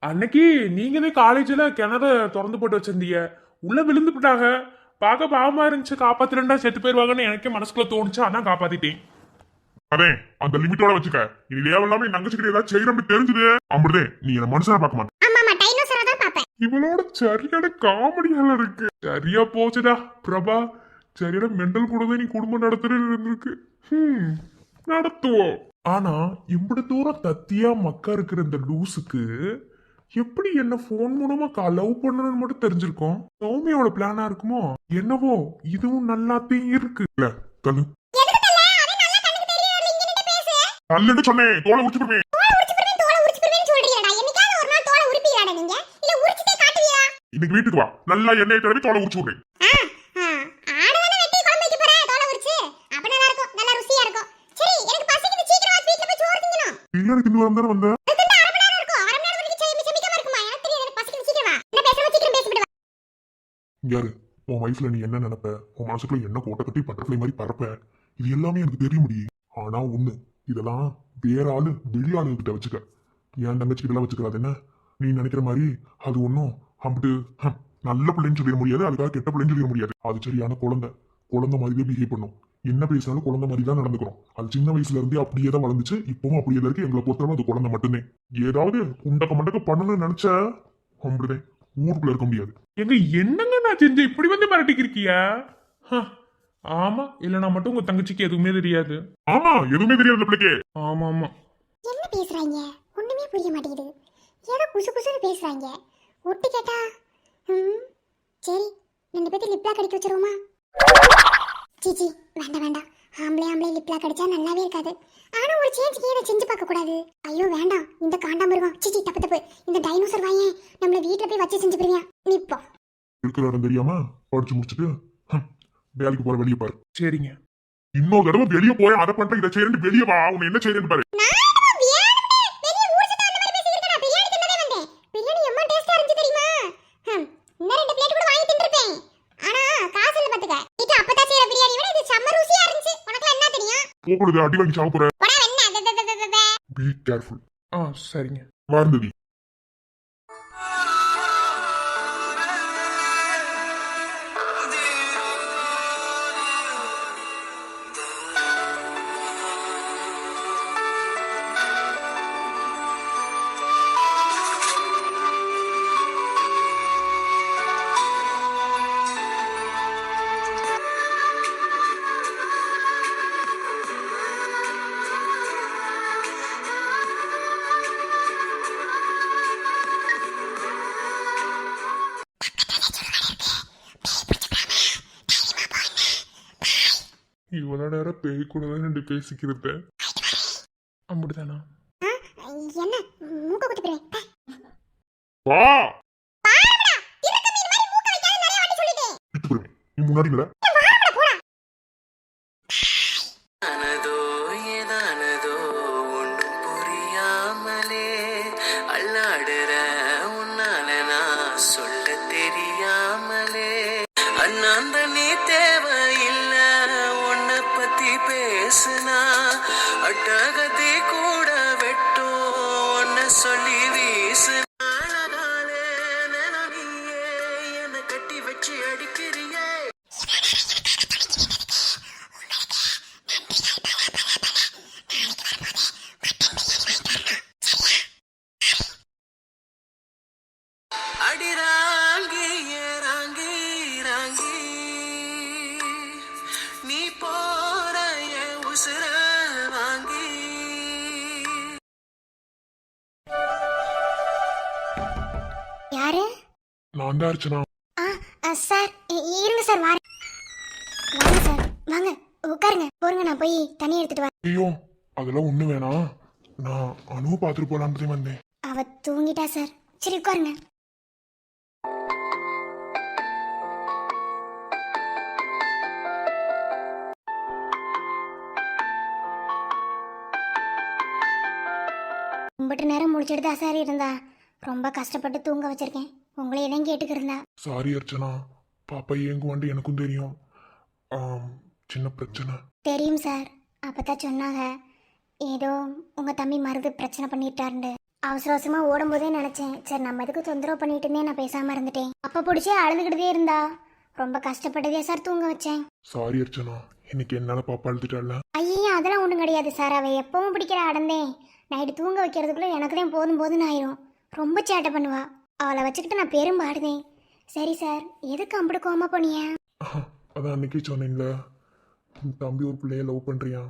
அன்னைக்கு நீங்களே காலேஜ்ல கிணறு திறந்து போட்டு வச்சிருந்தீங்க, உள்ள விழுந்து போட்டாங்க. பார்க்க பாவமா இருந்துச்சு, காப்பாத்துறா செத்து போயிருவாங்கன்னு எனக்கே மனசுக்குள்ள தோணுச்சு, அதான் காப்பாத்திட்டேன். அதே அந்த லிமிட்டோட வச்சுக்க. இனி லேவலாம என் தங்கச்சிக்கிட்ட ஏதாவது செய்யறோம்னு தெரிஞ்சுது அமிர்தே, நீ என்ன மனுஷனா பார்க்க மாட்டேன். இவளோட சரியான காமெடியால இருக்கு. சரியா போச்சுடா பிரபா, சரியான மெண்டல் கூட தான் நீ குடும்பம் நடத்துறது இருந்திருக்கு. நடத்துவோம். ஆனா இப்படி தூரம் தத்தியா மக்கா இருக்கிற இந்த லூசுக்கு எப்படி என்ன போன் மூலமா லவ் பண்ணணும்னு மட்டும் தெரிஞ்சிருக்கோம். சௌமியோட பிளானா இருக்குமோ என்னவோ. இதுவும் நல்லாத்தையும் இருக்கு. இல்ல தள்ளு தள்ளுன்னு சொன்னேன், தோலை உரிச்சு போடுவேன். இன்னைக்கு வீட்டுக்கு வா, நல்லா எண்ணெய் தடவி தோலை உரிச்சு விடுறேன். ஆடுதானே வெட்டி குழம்பு வைக்க போற, தோலை உரிச்சு அப்ப நல்லா இருக்கும், நல்லா ருசியா இருக்கும். சரி, எனக்கு பசிக்குது. பிரியாணி தின்னு வரம் தானே வந்தேன். யாரு உன் வயசுல நீ என்ன நினைப்ப, உன் மனசுக்குள்ள என்ன கோட்டை கட்டி பட்டர்ஃப்ளை மாதிரி பறப்ப, இது எல்லாமே எனக்கு தெரிய முடியும். ஆனா ஒண்ணு, இதெல்லாம் வேற ஆளு வெளி ஆளுகிட்ட வச்சுக்க. என் தங்கச்சிக்கு இதெல்லாம் வச்சுக்கிறாது என்ன. நீ நினைக்கிற மாதிரி அது ஒன்றும் அம்பிட்டு நல்ல பிள்ளைன்னு சொல்லிட முடியாது, அதுக்காக கெட்ட பிள்ளைன்னு சொல்லிட முடியாது. அது சரியான குழந்தை, குழந்தை மாதிரியே பிஹேவ் பண்ணும். என்ன பேசினாலும் குழந்தை மாதிரி தான் நடந்துக்கிறோம். அது சின்ன வயசுல இருந்தே அப்படியே தான் வளர்ந்துச்சு, இப்பவும் அப்படியே தான் இருக்கு. எங்களை பொறுத்தவரை அது குழந்தை மட்டுமே. ஏதாவது உண்டக்க மண்டக்க பண்ணணும்னு நினைச்ச அம்பிடுதேன், ஊருக்குள்ள இருக்க முடியாது. எங்க என்னங்க நான் செஞ்சேன் இப்படி வந்து மிரட்டிக்கிருக்கியா? ஆமா, இல்லைனா மட்டும் உங்க தங்கச்சிக்கு எதுவுமே தெரியாது. ஆமா, எதுவுமே தெரியாது அந்த பிள்ளைக்கு. ஆமா ஆமா. என்ன பேசுறாங்க ஒண்ணுமே புரிய மாட்டேங்குது. ஏதோ குசு குசுன்னு பேசுறாங்க. ஒட்டு கேட்டா சரி 2 பேர்த்து லிப்லாக் அடிக்க வச்சிருவோமா? சீச்சி வேண்டாம் வேண்டாம். ஆம்பளை லிப்லாக் அடிச்சா நல்லாவே இருக்காது. ஆனா ஒரு சேஞ்சுக்கு இதை செஞ்சு பார்க்க கூடாது. ஐயோ வேண்டாம், இந்த காண்டாமிருகம் சீச்சி தப்பு தப்பு. இந்த டைனோசர் வாயேன் நம்மள வீட்டுல போய் வச்சு செஞ்சு போடுவியா நிப்பா. இருக்கிற இடம் தெரியாம படிச்சு முடிச்சுட்டு வேலைக்கு போற வெளியே பாரு. சரிங்க. இன்னொரு தடவை வெளியே போய் அதை பண்ற இதை செய்யறேன், வெளியே வா. உன்னை என்ன செய்யறேன்னு பாரு. போகுது அடி வாங்கி சாப்பிடுற. Be careful. சரிங்க. வாழ்ந்ததி. இவ்வளோ நேரம் பேய் கூட தான் 2 பேசிக்கிறது. அப்படிதானா? என்ன மூக்க குத்தி போறேன். வா. நீ முன்னாடி இல்ல. ஆனதோ ஏதானதோ ஒன்றும் புரியாமலே அல்லாடுற உன்னால நான் சொல்ல தெரியாமலே அண்ணாந்த நீ தேவையில்ல உன்னை பத்தி பேசுனா அட்டகத்தை கூட வெட்டும் உன்னை சொல்லி வீசு என்ன கட்டி வச்சு அடிக்கிறியே. அடிராங்கி ஏறாங்கி ராங்கி நீ போற என் உசுர வாங்கி. யாரு? நான் தான் அர்ச்சனா. சார் இருங்க சார் வாங்க சார் வாங்க உட்காருங்க போருங்க. நான் போய் தண்ணி எடுத்துட்டு வரேன். ஐயோ அதெல்லாம் ஒண்ணு வேணாம், நான் அனுவை பார்த்துட்டு போலான்னு வந்தேன். அவ தூங்கிட்டா சார். சரி உட்காருங்க. கும்பிட்டு நேரம் முடிச்சிட்டு தான் சார் இருந்தா. ரொம்ப கஷ்டப்பட்டு தூங்க வச்சிருக்கேன். உங்களையே தான் கேட்டுக்கிருந்தா. சாரி அர்ச்சனா, பாப்பா ஏங்குவாண்டு எனக்கும் தெரியும். சின்ன பிரச்சனை. தெரியும் சார், அப்பதான் சொன்னாங்க ஏதோ உங்க தம்பி மருந்து பிரச்சனை பண்ணிட்டாருண்டு. அவசர அவசரமா ஓடும்போதே நினைச்சேன் சரி நம்ம எதுக்கு தொந்தரவு பண்ணிட்டுனே நான் பேசாம இருந்துட்டேன். அப்ப பிடிச்சி அழுதுகிட்டே இருந்தா. ரொம்ப கஷ்டப்பட்டதே சார் தூங்க வச்சேன். சாரி அர்ச்சனா, இன்னைக்கு என்னால பாப்பா அழுதுட்டால. ஐயா அதெல்லாம் ஒன்றும் கிடையாது சார். அவ எப்பவும் பிடிக்கிற அடந்தேன். நைட்டு தூங்க வைக்கிறதுக்குள்ள எனக்கு தான் போதும் போதுன்னு ஆயிரும். ரொம்ப சேட்டை பண்ணுவா. அவளை வச்சுக்கிட்டு நான் பெரும் பாடுதேன். சரி சார், எதுக்கு அம்புடு கோமா போனியா? அதான் அன்னைக்கு சொன்னீங்களா தம்பி ஒரு பிள்ளைய லவ் பண்றியா.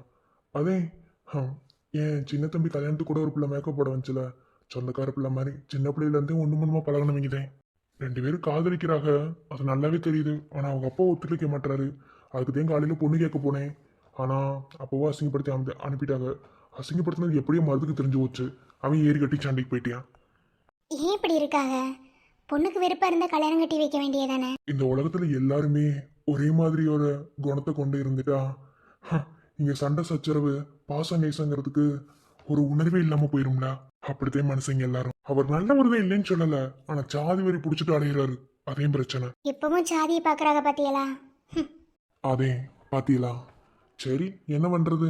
அதே ஏன் சின்ன தம்பி கல்யாணத்துக்கு கூட ஒரு பிள்ளை மேக்கப் போட வந்துச்சுல, சொந்தக்கார பிள்ளை மாதிரி சின்ன பிள்ளையில இருந்தே ஒண்ணு மண்ணுமா பழகணுமிங்கதேன். 2 பேரும் காதலிக்கிறாங்க, அது நல்லாவே தெரியுது. ஆனா அவங்க அப்பா ஒத்துழைக்க மாட்டாரு. அதுக்குதான் காலையில பொண்ணு கேட்க போனேன். ஆனா அப்பவும் அசிங்கப்படுத்தி அனுப்பிட்டாங்க. அசிங்கப்படுத்தினது எப்படியோ மருதுக்கு தெரிஞ்சு போச்சு. அவன் ஏறி கட்டி சண்டைக்கு போயிட்டியான். ஏன் இப்படி இருக்காங்க? பொண்ணுக்கு விருப்பம் இருந்தா கல்யாணம் கட்டி வைக்க வேண்டியதானே? இந்த உலகத்துல எல்லாருமே ஒரே மாதிரி ஒரு குணத்தை கொண்டு இருந்துட்டா இங்க சண்டை சச்சரவு பாசம் நேசங்கிறதுக்கு ஒரு உணர்வே இல்லாம போயிரும்ல. அப்படித்தான் மனுஷங்க எல்லாரும். அவர் நல்லவர்தான் இல்லைன்னு சொல்லல, ஆனா சாதி வரி புடிச்சிட்டு அலையிறாரு, அதையும் பிரச்சனை. இப்பவும் சாதியை பாக்குறாங்க பாத்தியலா? அதே பாத்தீங்களா? சரி, என்ன பண்றது?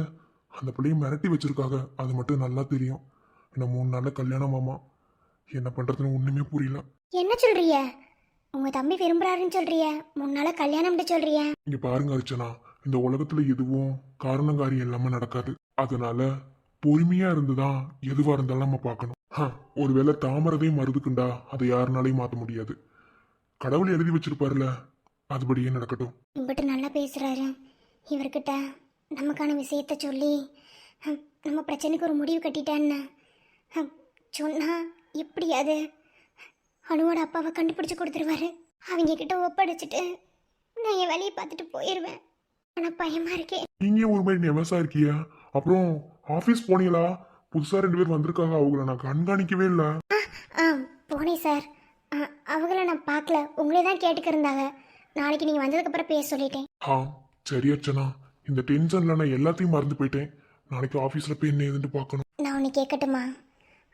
அந்த பிள்ளையை மிரட்டி வச்சிருக்காங்க, அது மட்டும் நல்லா தெரியும். இன்னும் 3 நாள்ல கல்யாணமாமா. என்ன பண்றதுன்னு ஒண்ணுமே புரியல. என்ன சொல்றிய? உங்க தம்பி விரும்புறாருன்னு சொல்றிய, 3 நாளா கல்யாணம்னு சொல்றிய? இங்க பாருங்க அர்ச்சனா, இந்த உலகத்துல எதுவும் காரணங்காரியம் இல்லாம நடக்காது. அதனால பொறுமையா இருந்துதான் எதுவா இருந்தாலும் நம்ம பார்க்கணும். ஒருவேளை தாமரதையும் மருதுக்குண்டா, அதை யாருனாலையும் மாத்த முடியாது. கடவுள் எழுதி வச்சிருப்பாருல, அதுபடியே நடக்கட்டும். இம்பிட்டு நல்லா பேசுறாரு. இவர்கிட்ட நமக்கான விஷயத்த சொல்லி நம்ம பிரச்சனைக்கு ஒரு முடிவு கட்டிட்டேன்னு சொன்னா எப்படியாது அனுவோட அப்பாவை கண்டுபிடிச்சு கொடுத்துருவாரு. அவங்க கிட்ட ஒப்படைச்சிட்டு நான் என் வேலையை பார்த்துட்டு போயிடுவேன். ஆனா பயமா இருக்கே. நீங்க ஒரு மாதிரி நெவசா இருக்கியா? அப்புறம் ஆபீஸ் போனீங்களா? புதுசா 2 பேர் வந்திருக்காங்க, அவங்கள நான் கண்காணிக்கவே இல்ல. ஆ போனேன் சார். அவங்கள நான் பார்க்கல, உங்களே தான் கேட்டுக்க இருந்தாங்க. நாளைக்கு நீங்கள் வந்ததுக்கப்புறம் பேச சொல்லிட்டேன். சரி அர்ச்சனா, இந்த டென்ஷன்ல நான் எல்லாத்தையும் மறந்து போயிட்டேன். நாளைக்கு ஆபீஸ்ல போய் என்ன ஏதுன்னு பார்க்கணும். நான் ஒன்று கேட்கட்டுமா?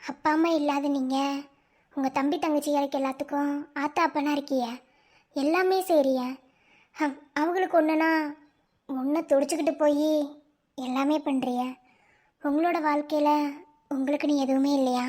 அப்பா அம்மா இல்லாத நீங்கள் உங்கள் தம்பி தங்கச்சிகளுக்கு எல்லாத்துக்கும் ஆத்தா அப்பனா இருக்கிய, எல்லாமே செய்றிய. அவங்களுக்கு ஒன்றுனா ஒன்றை துடிச்சுக்கிட்டு போய் எல்லாமே பண்ணுறிய. உங்களோட வாழ்க்கையில் உங்களுக்கு நீ எதுவுமே இல்லையா?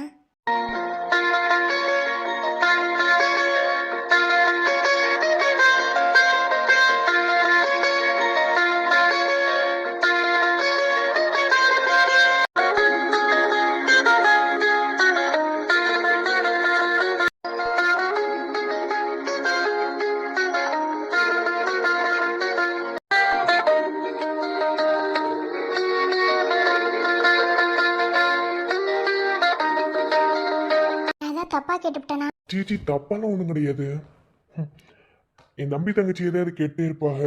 தப்பா கேட்டுவிட்டேனா? சீச்சி, தப்பாலாம் ஒன்றும் கிடையாது. என் தம்பி தங்கச்சி ஏதாவது கேட்டே இருப்பாங்க.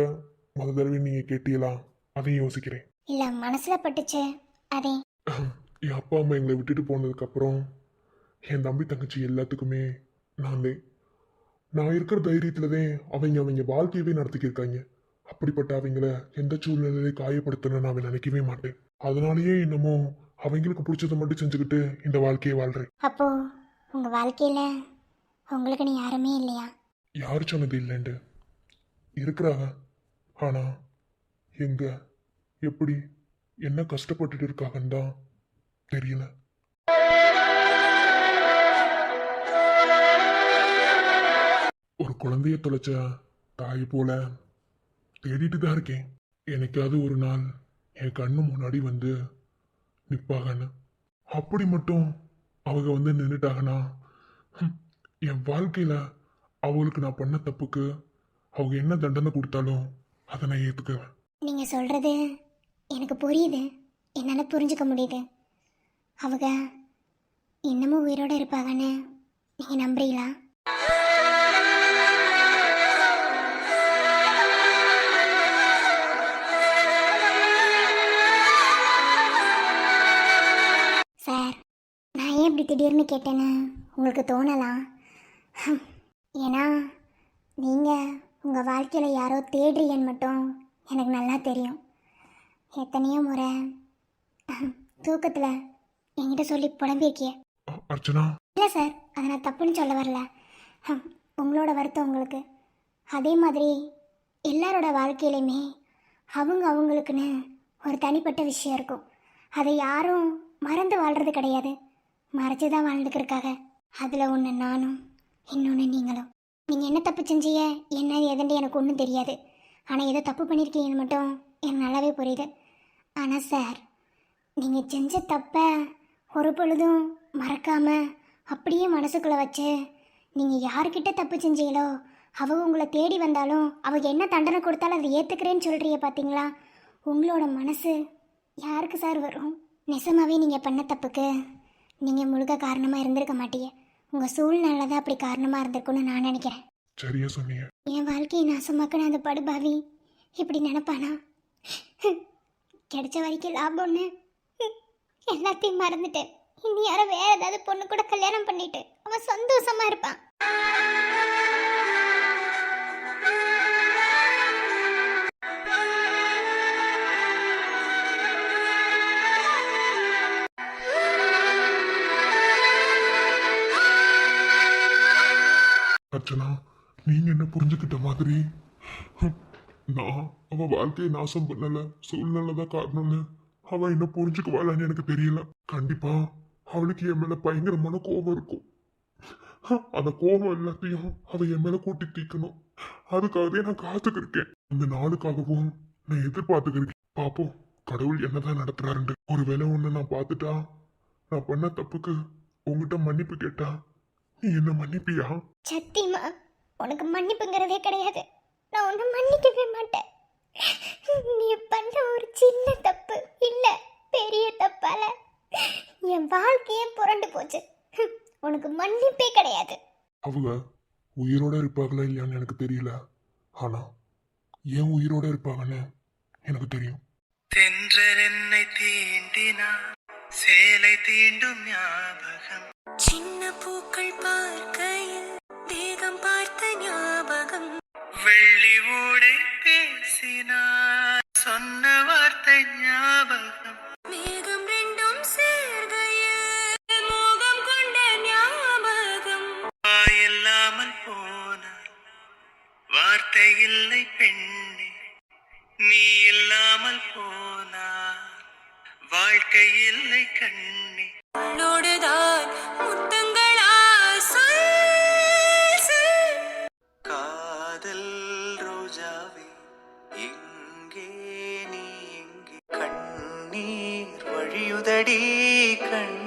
முத தடவை நீங்க கேட்டீங்களா? அதையும் யோசிக்கிறேன். இல்ல மனசுல பட்டுச்சு அதே. என் அப்பா அம்மா எங்களை விட்டுட்டு போனதுக்கு அப்புறம் என் தம்பி தங்கச்சி எல்லாத்துக்குமே நான் இருக்கிற தைரியத்துலதான் அவங்க வாழ்க்கையவே நடத்திக்கிருக்காங்க. அப்படிப்பட்ட அவங்கள எந்த சூழ்நிலையை காயப்படுத்தணும்னு நான் நினைக்கவே மாட்டேன். அதனாலயே என்னமோ அவங்களுக்கு பிடிச்சதை மட்டும் செஞ்சுக்கிட்டு இந்த வாழ்க்கையை வாழ்றேன். அப்போ உங்க வாழ்க்கையில உங்களுக்கு நீ யாருமே இல்லையா? யாரு சொன்னது இல்லைண்டு? இருக்கிறாங்க. ஆனா எங்க, எப்படி, என்ன கஷ்டப்பட்டுட்டு இருக்காங்கன்னு தான் தெரியல. ஒரு குழந்தைய தொலைச்ச தாய் போல தேடிட்டு தான் இருக்கேன். எனக்காவது ஒரு நாள் என் கண்ணு முன்னாடி வந்து நிப்பாகன்னு. அப்படி மட்டும் அவங்க வந்து நின்றுட்டாங்கன்னா என் வாழ்க்கையில அவங்களுக்கு நான் பண்ண தப்புக்கு அவங்க என்ன தண்டனை கொடுத்தாலும் அதை நான் ஏத்துக்குவேன். நீங்க சொல்றது எனக்கு புரியுது, என்னால புரிஞ்சுக்க முடியுது. அவங்க இன்னமும் உயிரோட இருப்பாங்கன்னு நீங்க நம்புறீங்களா? சார், நான் ஏன் இப்படி திடீர்னு கேட்டேன்னு உங்களுக்கு தோணலாம். ஏன்னா நீங்கள் உங்கள் வாழ்க்கையில் யாரோ தேடுறீங்கன்னு மட்டும் எனக்கு நல்லா தெரியும். எத்தனையோ முறை தூக்கத்தில் என்கிட்ட சொல்லி புலம்பிருக்கிய. அர்ச்சனா, இல்லை சார், அதை நான் தப்புன்னு சொல்ல வரல. உங்களோட வருத்தம் உங்களுக்கு. அதே மாதிரி எல்லாரோட வாழ்க்கையிலையுமே அவங்களுக்குன்னு ஒரு தனிப்பட்ட விஷயம் இருக்கும். அதை யாரும் மறந்து வாழ்கிறது கிடையாது, மறைச்சி தான் வாழ்ந்துக்கிருக்காங்க. அதில் ஒன்று நானும், இன்னொன்று நீங்களும். நீங்கள் என்ன தப்பு செஞ்சீங்க, என்ன எதுன்னு எனக்கு ஒன்றும் தெரியாது. ஆனால் ஏதோ தப்பு பண்ணியிருக்கீங்கன்னு மட்டும் எனக்கு நல்லாவே புரியுது. ஆனால் சார், நீங்கள் செஞ்ச தப்பை ஒரு பொழுதும் மறக்காமல் அப்படியே மனசுக்குள்ளே வச்சு நீங்கள் யார்கிட்ட தப்பு செஞ்சீங்களோ அவங்க உங்களை தேடி வந்தாலும் அவங்க என்ன தண்டனை கொடுத்தாலும் அதை ஏற்றுக்கிறேன்னு சொல்கிறீங்க பார்த்தீங்களா? உங்களோட மனசு யாருக்கு சார் வரும்? நிஜமாவே நீங்கள் பண்ண தப்புக்கு நீங்கள் முழுக்க காரணமாக இருந்திருக்க மாட்டீங்க. உங்கள் சூழ்நிலை தான் அப்படி காரணமாக இருந்திருக்குன்னு நான் நினைக்கிறேன். சரியா சொன்னீங்க. என் வாழ்க்கையை நாசமாக்கின அந்த படுபாவி இப்படி நினைப்பானா? கிடைச்ச வரைக்கும் லாபம்னு எல்லாத்தையும் மறந்துட்டேன். இனி யாரோ வேற ஏதாவது பொண்ணு கூட கல்யாணம் பண்ணிட்டு அவன் சந்தோஷமா இருப்பான். அர்ச்சனா நீங்க என்ன புரிஞ்சுக்கிட்ட மாதிரி நான் அவ வாழ்க்கையை நாசம் பண்ணல சூழ்நிலை தான் காரணம்னு அவ என்ன புரிஞ்சுக்குவாளான்னு எனக்கு தெரியல. கண்டிப்பா அவளுக்கு என் மேல பயங்கரமான கோபம் இருக்கும். அந்த கோபம் எல்லாத்தையும் அவ என் மேல கூட்டி தீக்கணும். அதுக்காகவே நான் காத்துக்கிருக்கேன். இந்த நாளுக்காகவும் நான் எதிர்பார்த்துக்கிருக்கேன். பாப்போம் கடவுள் என்னதான் நடத்துறாருன்னு. ஒருவேளை ஒண்ணு நான் பார்த்துட்டா நான் பண்ண தப்புக்கு உங்ககிட்ட மன்னிப்பு கேட்டா நீ என்ன மன்னிப்பியா? சத்தியமா உனக்கு மன்னிப்புங்கிறதே கிடையாது. நான் உன்னை மன்னிக்கவே மாட்டேன். நீ பண்ண ஒரு சின்ன தப்பு இல்ல பெரிய தப்பால என் வாழ்க்கையே புரண்டு போச்சு. உனக்கு மன்னிப்பே கிடையாது. அவங்க உயிரோட இருப்பாங்களா இல்லையான்னு எனக்கு தெரியல. ஆனா ஏன் உயிரோட இருப்பாங்கன்னு எனக்கு தெரியும். தென்றல் என்னை தீண்டினா சேலை தீண்டும் ஞாபகம் சின்ன பூக்கள் பார்க்கையில் தேகம் பார்த்த ஞாபகம் வெள்ளி ஊடை பேசினார் சொன்ன வார்த்தை ஞாபகம் மேகம் ரெண்டும் சேர்கையில் மோகம் கொண்ட ஞாபகம் இல்லாமல் போனார் வார்த்தை இல்லை பெண்ணே நீ இல்லாமல் போனார் வாழ்க்கை இல்லை கண்ணே அவளோடுதான் முத்தங்களா சொல் சொல். காதல் ரோஜாவே எங்கே நீ எங்கே கண்ணீர் வழியுதடி கண்